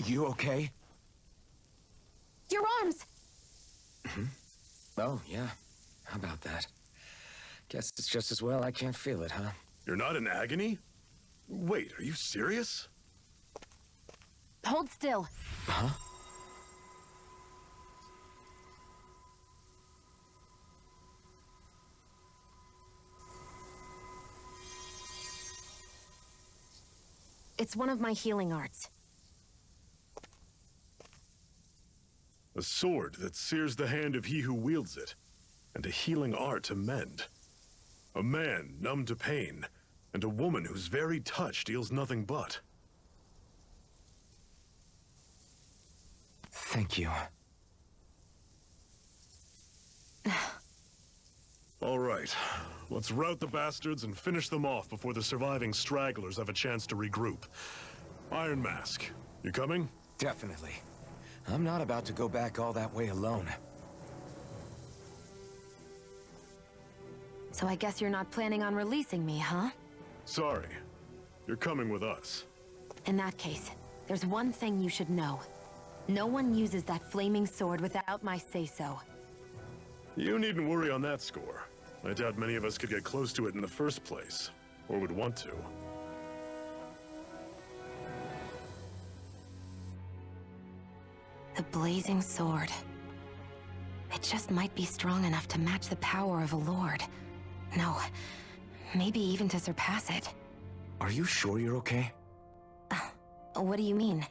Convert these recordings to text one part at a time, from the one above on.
You okay? Your arms! Oh, yeah. How about that? Guess it's just as well I can't feel it, huh? You're not in agony? Wait, are you serious? Hold still. Huh? It's one of my healing arts. A sword that sears the hand of he who wields it, and a healing art to mend. A man numb to pain, and a woman whose very touch deals nothing but. Thank you. All right, let's rout the bastards and finish them off before the surviving stragglers have a chance to regroup. Iron Mask, you coming? Definitely. I'm not about to go back all that way alone. So I guess you're not planning on releasing me, huh? Sorry, you're coming with us. In that case, there's one thing you should know. No one uses that flaming sword without my say-so. You needn't worry on that score. I doubt many of us could get close to it in the first place, or would want to. The blazing sword. It just might be strong enough to match the power of a lord. No, maybe even to surpass it. Are you sure you're okay? What do you mean?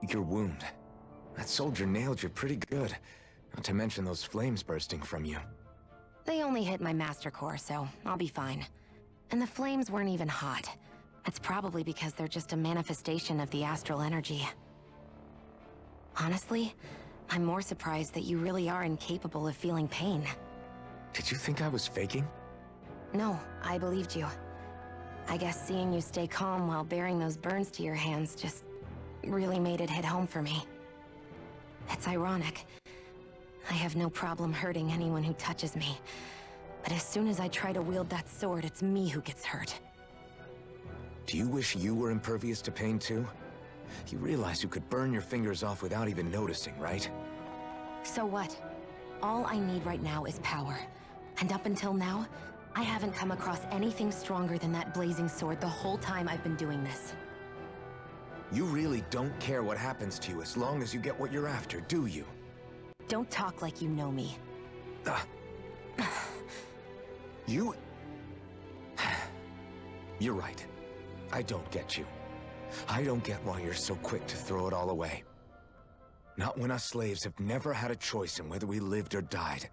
Your wound. That soldier nailed you pretty good. Not to mention those flames bursting from you. They only hit my master core, so I'll be fine. And the flames weren't even hot. It's probably because they're just a manifestation of the astral energy. Honestly, I'm more surprised that you really are incapable of feeling pain. Did you think I was faking? No, I believed you. I guess seeing you stay calm while bearing those burns to your hands just really made it hit home for me. It's ironic. I have no problem hurting anyone who touches me. But as soon as I try to wield that sword, it's me who gets hurt. Do you wish you were impervious to pain too? You realize you could burn your fingers off without even noticing, right? So what? All I need right now is power. And up until now, I haven't come across anything stronger than that blazing sword the whole time I've been doing this. You really don't care what happens to you as long as you get what you're after, do you? Don't talk like you know me. You... You're right. I don't get you. I don't get why you're so quick to throw it all away. Not when us slaves have never had a choice in whether we lived or died.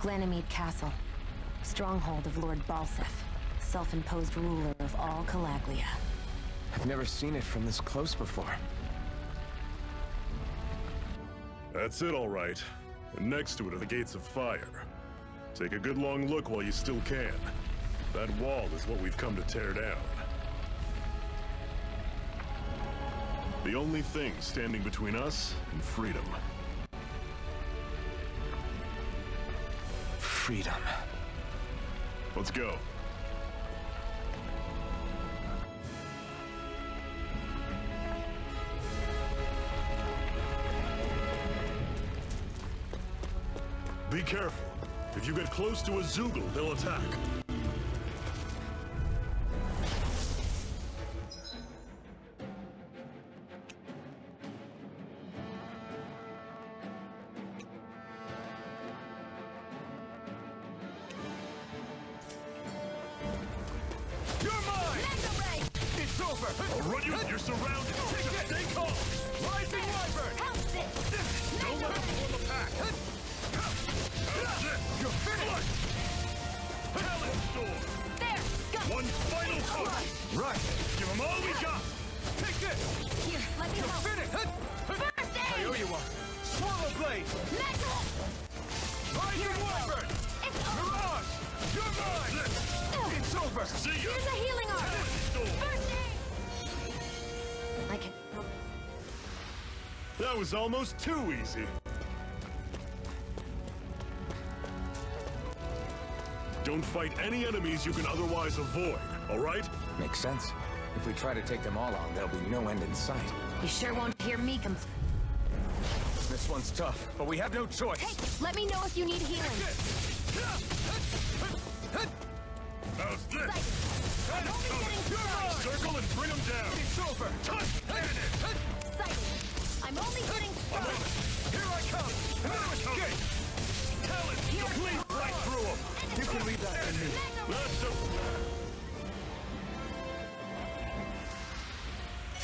Ganymede Castle, stronghold of Lord Balsef, self-imposed ruler of all Calaglia. I've never seen it from this close before. That's it, all right. And next to it are the gates of fire. Take a good long look while you still can. That wall is what we've come to tear down. The only thing standing between us and freedom. Freedom. Let's go. Be careful. If you get close to a Zoogle, they'll attack. You're mine! It's over! I'll run you! You're surrounded! Stay calm! Rising Wyvern! Help this! Don't let them form a pack! How's this? You're finished! Talon Storm! There! Go! One final push! Right! Give them all we got! Take this! Here, let me You're help! finished! First I owe aid! you one! Swallow Blade! Metal! Rising Wyvern! It's over! Mirage! You're mine! It's over! See ya! Here's a healing arm! Talon Storm! First aid! I can... That was almost too easy. Don't fight any enemies you can otherwise avoid, all right? Makes sense. If we try to take them all on, there'll be no end in sight. You sure won't hear me This one's tough, but we have no choice. Hey, let me know if you need healing. How's this? I'm only getting started. Circle and bring them down! It's over! Touch cannon! Sighted. I'm only getting started. Here I come! No escape! Talon, complete right through them! You can leave that to me. That's a...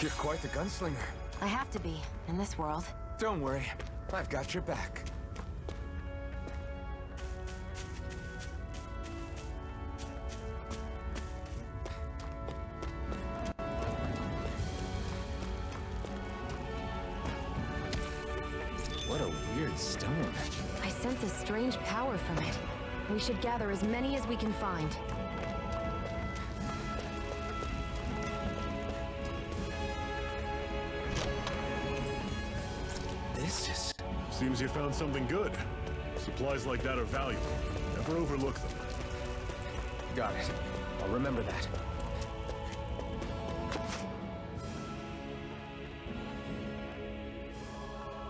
You're quite the gunslinger. I have to be, in this world. Don't worry, I've got your back. What a weird stone. I sense a strange power from it. We should gather as many as we can find. This is... Seems you found something good. Supplies like that are valuable. Never overlook them. Got it. I'll remember that.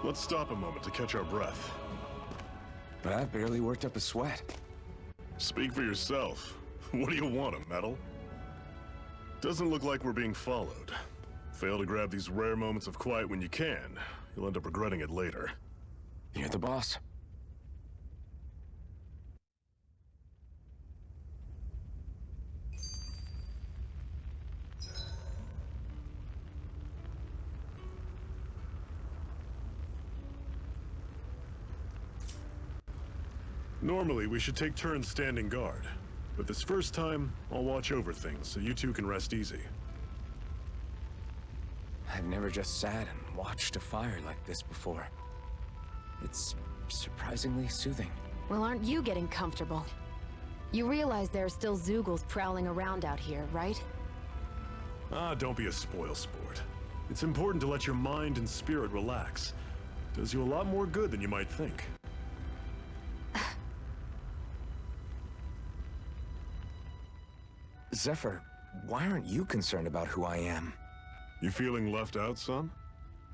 Let's stop a moment to catch our breath. But I've barely worked up a sweat. Speak for yourself. What do you want, a medal? Doesn't look like we're being followed. Fail to grab these rare moments of quiet when you can, you'll end up regretting it later. You're the boss. Normally, we should take turns standing guard. But this first time, I'll watch over things so you two can rest easy. I've never just sat and watched a fire like this before. It's surprisingly soothing. Well, aren't you getting comfortable? You realize there are still Zoogles prowling around out here, right? Ah, don't be a spoilsport. It's important to let your mind and spirit relax. Does you a lot more good than you might think. Zephyr, why aren't you concerned about who I am? You feeling left out, son?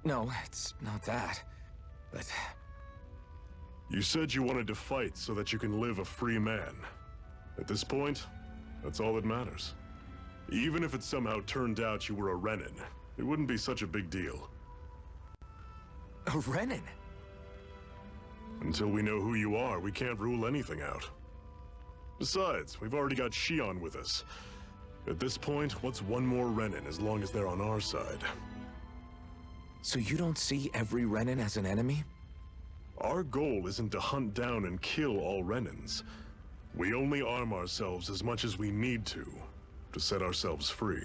No, it's not that. But You said you wanted to fight so that you can live a free man. At this point, that's all that matters. Even if it somehow turned out you were a Renin, it wouldn't be such a big deal. a Renin? Until we know who you are, we can't rule anything out. Besides, we've already got Shion with us. At this point, what's one more Renin as long as they're on our side? So you don't see every Renin as an enemy? Our goal isn't to hunt down and kill all Renins. We only arm ourselves as much as we need to set ourselves free.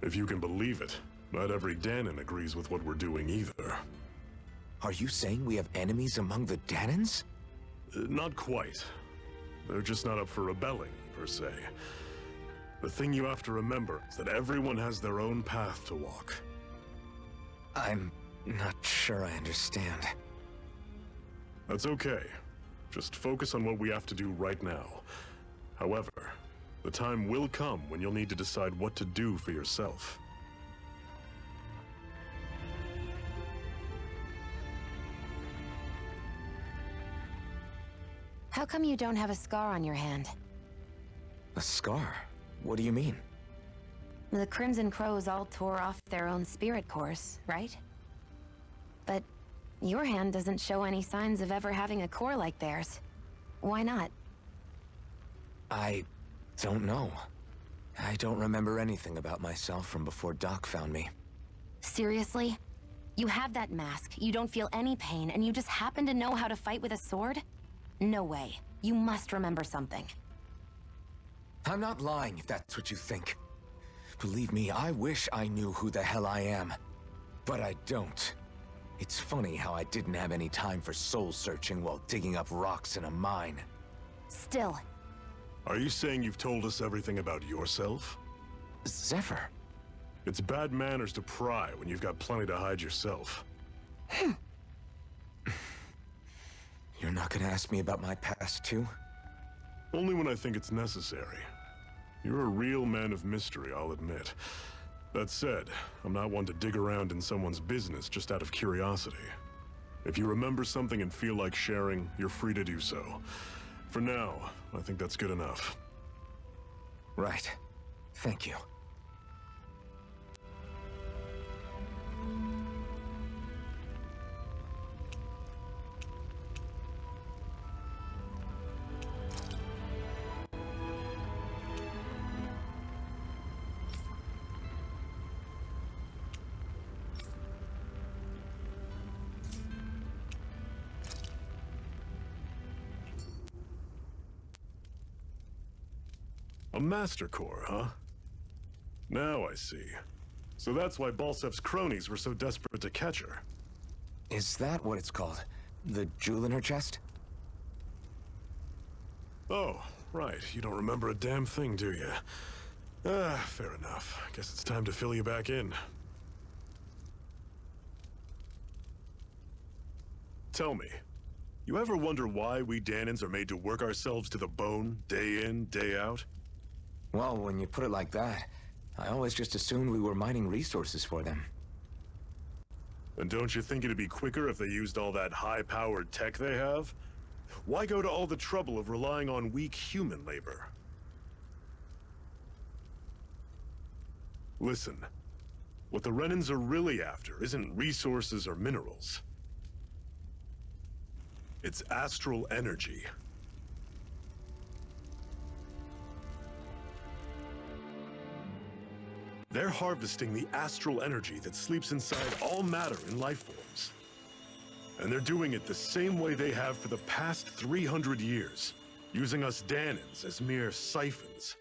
If you can believe it, not every Danon agrees with what we're doing either. Are you saying we have enemies among the Danons? Not quite. They're just not up for rebelling, per se. The thing you have to remember is that everyone has their own path to walk. I'm not sure I understand. That's okay. Just focus on what we have to do right now. However, the time will come when you'll need to decide what to do for yourself. How come you don't have a scar on your hand? A scar? What do you mean? The Crimson Crows all tore off their own spirit cores, right? But your hand doesn't show any signs of ever having a core like theirs. Why not? I don't know. I don't remember anything about myself from before Doc found me. Seriously? You have that mask, you don't feel any pain, and you just happen to know how to fight with a sword? No way. You must remember something. I'm not lying if that's what you think. Believe me, I wish I knew who the hell I am. But I don't. It's funny how I didn't have any time for soul-searching while digging up rocks in a mine. Still. Are you saying you've told us everything about yourself? Zephyr. It's bad manners to pry when you've got plenty to hide yourself. You're not gonna ask me about my past, too? Only when I think it's necessary. You're a real man of mystery, I'll admit. That said, I'm not one to dig around in someone's business just out of curiosity. If you remember something and feel like sharing, you're free to do so. For now, I think that's good enough. Right. Thank you. A Master Core, huh? Now I see. So that's why Balsev's cronies were so desperate to catch her. Is that what it's called? The jewel in her chest? Oh, right. You don't remember a damn thing, do you? Fair enough. Guess it's time to fill you back in. Tell me, you ever wonder why we Danans are made to work ourselves to the bone, day in, day out? Well, when you put it like that, I always just assumed we were mining resources for them. And don't you think it'd be quicker if they used all that high-powered tech they have? Why go to all the trouble of relying on weak human labor? Listen, what the Renans are really after isn't resources or minerals. It's astral energy. They're harvesting the astral energy that sleeps inside all matter in life forms. And they're doing it the same way they have for the past 300 years, using us Danans as mere siphons.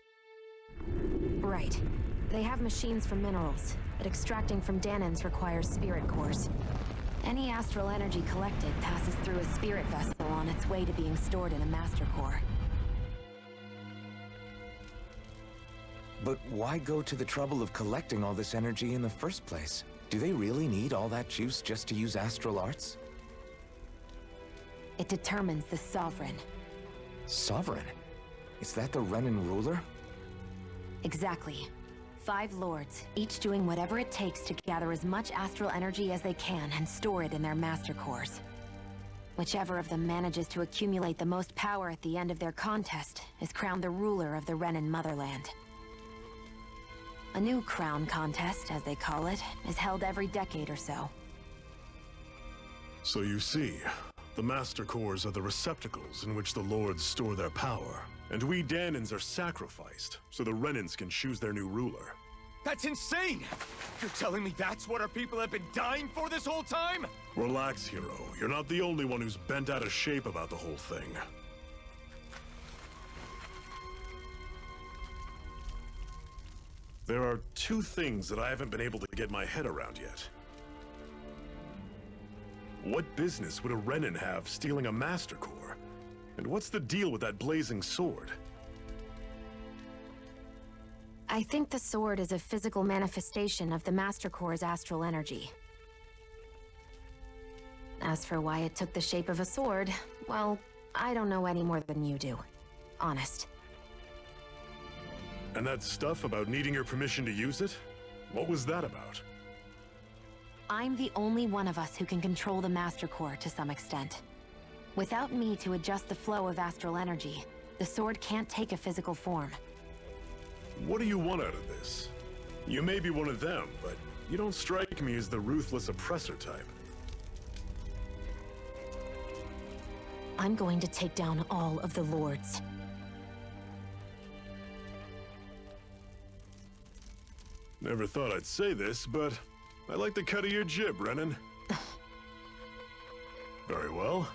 Right. They have machines for minerals, but extracting from Danans requires spirit cores. Any astral energy collected passes through a spirit vessel on its way to being stored in a master core. But why go to the trouble of collecting all this energy in the first place? Do they really need all that juice just to use astral arts? It determines the Sovereign. Sovereign? Is that the Renan ruler? Exactly. 5 lords, each doing whatever it takes to gather as much astral energy as they can and store it in their master cores. Whichever of them manages to accumulate the most power at the end of their contest is crowned the ruler of the Renan motherland. A new crown contest, as they call it, is held every decade or so. So you see, the Master Cores are the receptacles in which the Lords store their power. And we Danans are sacrificed, so the Renans can choose their new ruler. That's insane! You're telling me that's what our people have been dying for this whole time? Relax, hero. You're not the only one who's bent out of shape about the whole thing. There are 2 things that I haven't been able to get my head around yet. What business would a Renan have stealing a Master Core? And what's the deal with that blazing sword? I think the sword is a physical manifestation of the Master Core's astral energy. As for why it took the shape of a sword, well, I don't know any more than you do. Honest. And that stuff about needing your permission to use it? What was that about? I'm the only one of us who can control the Master Core to some extent. Without me to adjust the flow of astral energy, the sword can't take a physical form. What do you want out of this? You may be one of them, but you don't strike me as the ruthless oppressor type. I'm going to take down all of the lords. Never thought I'd say this, but I like the cut of your jib, Renan. Very well.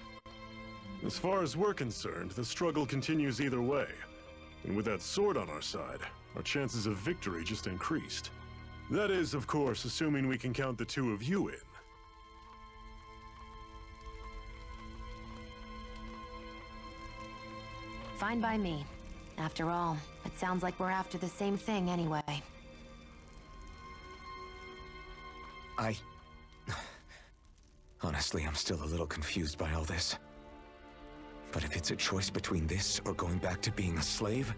As far as we're concerned, the struggle continues either way. And with that sword on our side, our chances of victory just increased. That is, of course, assuming we can count the two of you in. Fine by me. After all, it sounds like we're after the same thing anyway. Honestly, I'm still a little confused by all this. But if it's a choice between this or going back to being a slave,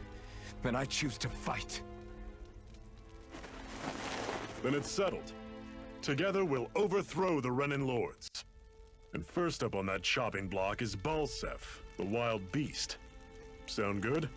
then I choose to fight. Then it's settled. Together we'll overthrow the Renan lords. And first up on that chopping block is Balsef, the wild beast. Sound good?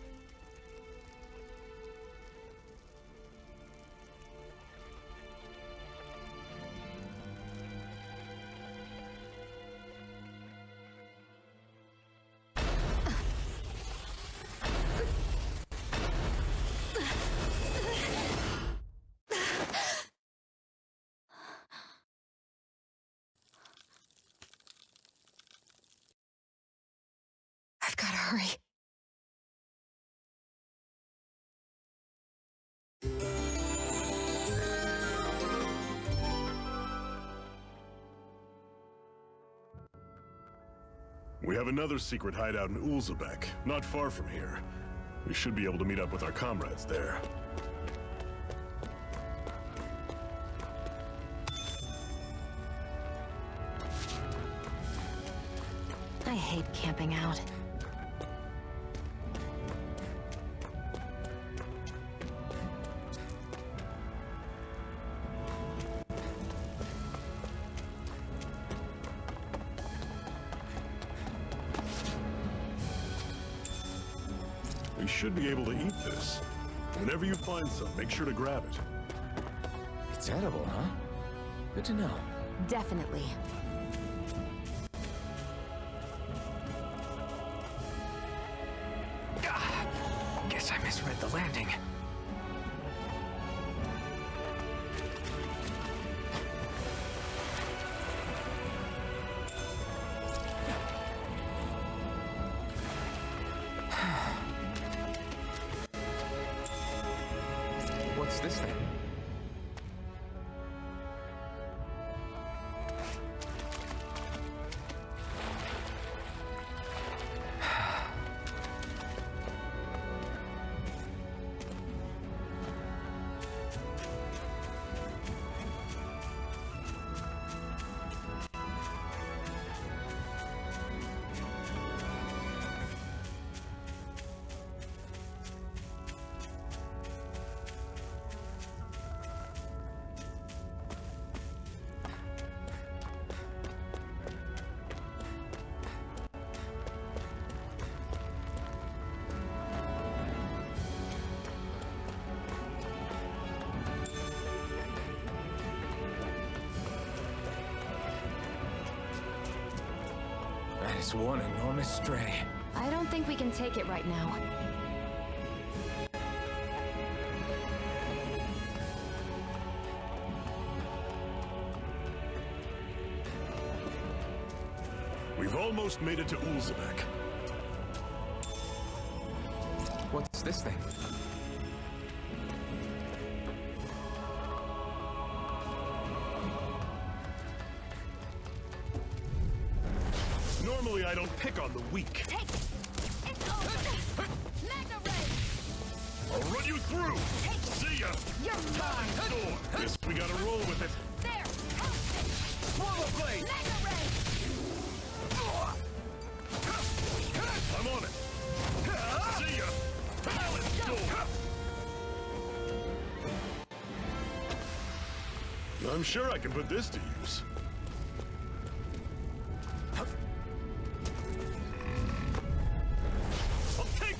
I've gotta hurry. We have another secret hideout in Ulzebek, not far from here. We should be able to meet up with our comrades there. I hate camping out. We should be able to eat this. Whenever you find some, make sure to grab it. It's edible, huh? Good to know. Definitely. Guess I misread the landing. What's this thing? That is one enormous stray. I don't think we can take it right now. We've almost made it to Ulzebek. What's this thing? Normally I don't pick on the weak. Take it! It's over! Mega Ray! I'll run you through! See ya! You're mine! Sword! Guess we gotta roll with it. There! Swallow blade! Mega Ray! I'm on it! See ya! Balance sword! I'm sure I can put this to use.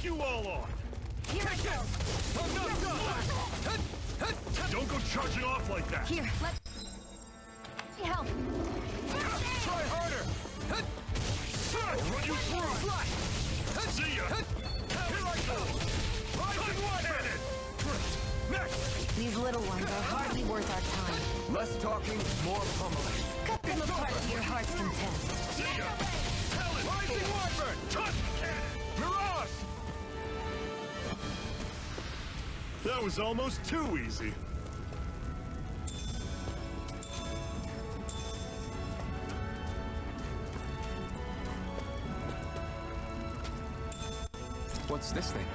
knock you all off! Here I go! Don't go charging off like that! Here, let me help. Try harder! I'll run you through! See ya! Here I go! Rising Cannon! Next! These little ones are hardly worth our time. Less talking, more pummeling. Cut them apart to your heart's content. See ya! Rising Wyvern! Touch Cannon! Mirage! That was almost too easy. What's this thing?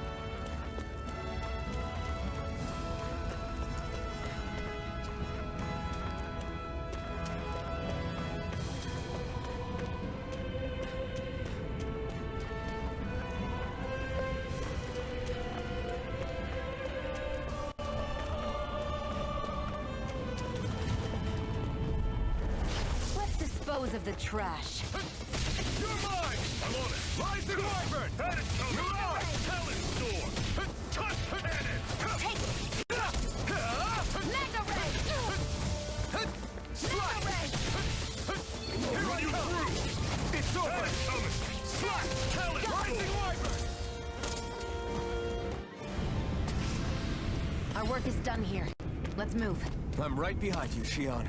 Let's dispose of the trash. You're mine! I'm on it! Rising Wyvern! Had it coming! Mirage! Talon Storm! Touch Cannon! Take it! Mega Ray! Mega Ray! Here run you through! It's over! Had it coming! Slash! Talon Rising Storm! Wyvern! Our work is done here. Let's move. I'm right behind you, Shion.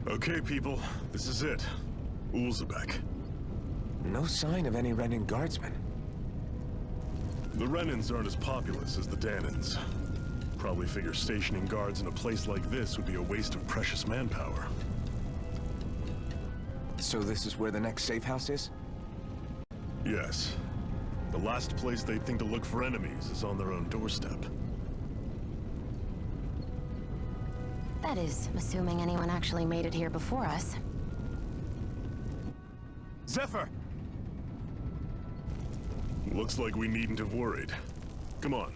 Okay, people, this is it. Ulzebek. No sign of any Renin guardsmen. The Renins aren't as populous as the Danins. Probably figure stationing guards in a place like this would be a waste of precious manpower. So this is where the next safe house is? Yes. The last place they'd think to look for enemies is on their own doorstep. That is, assuming anyone actually made it here before us. Zephyr! Looks like we needn't have worried. Come on,